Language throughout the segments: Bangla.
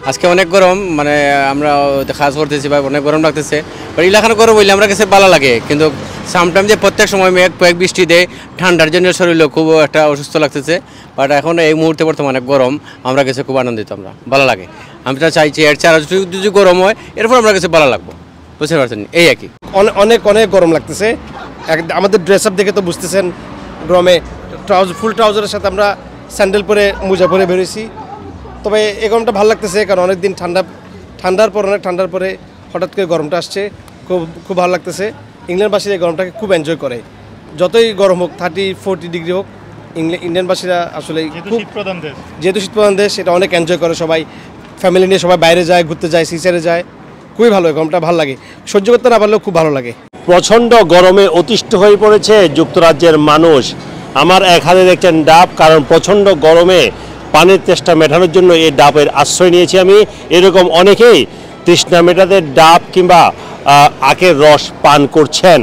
আজকে অনেক গরম, মানে আমরা কাজ করতেছি বা অনেক গরম লাগতেছে, বাট এলাকার গরম বললে আমরা কাছে ভালো লাগে। কিন্তু সামটাইম যে প্রত্যেক সময় মেঘ পেক বৃষ্টি দেয়, ঠান্ডার জন্য শরীরে খুব একটা অসুস্থ লাগতেছে। বাট এখন এই মুহূর্তে বর্তমানে অনেক গরম, আমরা কাছে খুব আনন্দিত, আমরা ভালো লাগে। আমি তো চাইছি এর চেয়ে আরও যদি গরম হয় এরপর আমরা কাছে ভালো লাগবো, বুঝতে পারছেন? এই আর কি। অনেক অনেক গরম লাগতেছে। আমাদের ড্রেস আপ দেখে তো বুঝতেছেন, গরমে ফুল ট্রাউজারের সাথে আমরা স্যান্ডেল পরে মোজা পরে বেরোইছি। তবে এই গরমটা ভালো লাগতেছে, কারণ অনেকদিন ঠান্ডার পরে হঠাৎ করে গরমটা আসছে, খুব ভালো লাগতেছে। ইংল্যান্ডবাসীরা এই গরমটাকে খুব এনজয় করে, যতই গরম হোক, 30-40 ডিগ্রি হোক, ইন্ডিয়ানবাসীরা আসলে যেহেতু শীতপ্রধান দেশ, এটা অনেক এনজয় করে। সবাই ফ্যামিলি নিয়ে সবাই বাইরে যায়, ঘুরতে যায়, সিসারে যায়, খুবই ভালো। এই গরমটা ভালো লাগে, সহ্য করতে না পারলেও খুব ভালো লাগে। প্রচণ্ড গরমে অতিষ্ঠ হয়ে পড়েছে যুক্তরাজ্যের মানুষ। আমার এক হাতে দেখছেন ডাব, কারণ প্রচণ্ড গরমে পানির তেষ্টা মেটানোর জন্য এই ডাবের আশ্রয় নিয়েছি আমি। এরকম অনেকেই তৃষ্ণা মেটাতে ডাব কিংবা আখের রস পান করছেন।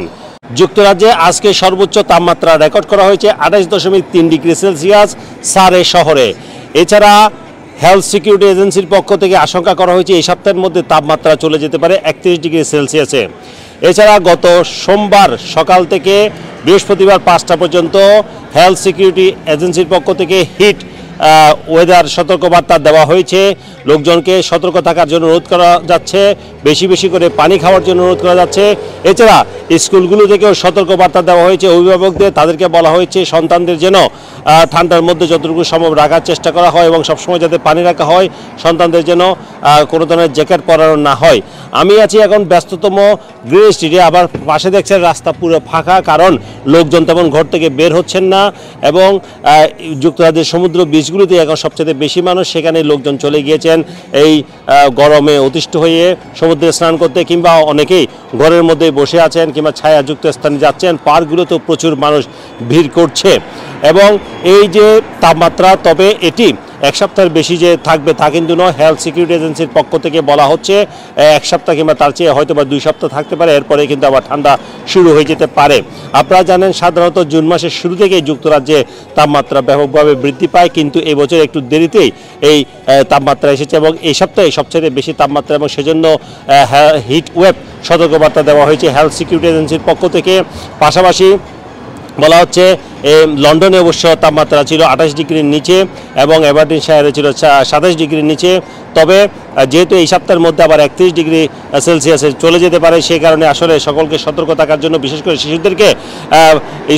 যুক্তরাজ্যে আজকে সর্বোচ্চ তাপমাত্রা রেকর্ড করা হয়েছে 28.3 ডিগ্রি সেলসিয়াস সারে শহরে। এছাড়া হেলথ সিকিউরিটি এজেন্সির পক্ষ থেকে আশঙ্কা করা হয়েছে এই সপ্তাহের মধ্যে তাপমাত্রা চলে যেতে পারে 31 ডিগ্রি সেলসিয়াসে। এছাড়া গত সোমবার সকাল থেকে বৃহস্পতিবার 5টা পর্যন্ত হেলথ সিকিউরিটি এজেন্সির পক্ষ থেকে হিট ওয়েদার সতর্কবার্তা দেওয়া হয়েছে। লোকজনকে সতর্ক থাকার জন্য অনুরোধ করা যাচ্ছে, বেশি বেশি করে পানি খাওয়ার জন্য অনুরোধ করা যাচ্ছে। এছাড়া স্কুলগুলো থেকেও সতর্কবার্তা দেওয়া হয়েছে অভিভাবকদের, তাদেরকে বলা হয়েছে সন্তানদের যেন ঠান্ডার মধ্যে যতটুকু সম্ভব রাখার চেষ্টা করা হয় এবং সবসময় যাতে পানি রাখা হয়, সন্তানদের যেন কোনো ধরনের জ্যাকেট পরানো না হয়। আমি আছি এখন ব্যস্ততম গ্রিন স্ট্রিটে, আবার পাশে দেখছেন রাস্তা পুরো ফাঁকা, কারণ লোকজন তেমন ঘর থেকে বের হচ্ছেন না। এবং যুক্তরাজ্যের সমুদ্র বিচগুলিতে এখন সবচেয়ে বেশি মানুষ, সেখানে লোকজন চলে গিয়েছেন এই গরমে অতিষ্ঠ হয়ে সমুদ্রে স্নান করতে, কিংবা অনেকেই ঘরের মধ্যে বসে আছেন কিংবা ছায়াযুক্ত স্থানে যাচ্ছেন। পার্কগুলোতেও প্রচুর মানুষ ভিড় করছে। এবং এই যে তাপমাত্রা, তবে এটি এক সপ্তাহের বেশি যে থাকবে তা কিন্তু নয়। হেলথ সিকিউরিটি এজেন্সির পক্ষ থেকে বলা হচ্ছে 1 সপ্তাহ কিংবা তার চেয়ে হয়তো বা 2 সপ্তাহ থাকতে পারে, এরপরে কিন্তু আবার ঠান্ডা শুরু হয়ে যেতে পারে। আপনারা জানেন সাধারণত জুন মাসের শুরু থেকেই যুক্তরাজ্যে তাপমাত্রা ব্যাপকভাবে বৃদ্ধি পায়, কিন্তু এবছর একটু দেরিতেই এই তাপমাত্রা এসেছে এবং এই সপ্তাহে সবচেয়ে বেশি তাপমাত্রা, এবং সেজন্য হিট ওয়েভ সতর্কবার্তা দেওয়া হয়েছে হেলথ সিকিউরিটি এজেন্সির পক্ষ থেকে। পাশাপাশি বলা হচ্ছে লন্ডনে অবশ্য তাপমাত্রা ছিল 28 ডিগ্রির নিচে এবং অ্যাবারডিনশায়ারে ছিল 27 ডিগ্রির নিচে। তবে যেহেতু এই সপ্তাহের মধ্যে আবার 31 ডিগ্রি সেলসিয়াসে চলে যেতে পারে, সেই কারণে আসলে সকলকে সতর্ক থাকার জন্য, বিশেষ করে শিশুদেরকে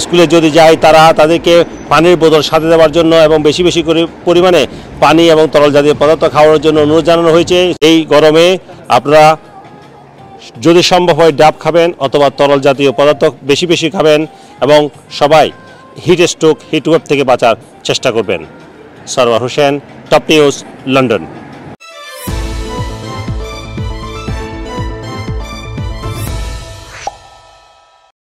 স্কুলে যদি যায় তাদেরকে পানির বোতল সাথে দেওয়ার জন্য এবং বেশি বেশি করে পরিমাণে পানি এবং তরল জাতীয় পদার্থ খাওয়ার জন্য অনুরোধ জানানো হয়েছে। এই গরমে আপনারা যদি সম্ভব হয় ডাব খাবেন অথবা তরল জাতীয় পদার্থ বেশি বেশি খাবেন, এবং সবাই হিট স্ট্রোক, হিট ওয়েভ থেকে বাঁচার চেষ্টা করবেন। Sarwar Hossain, top news, London.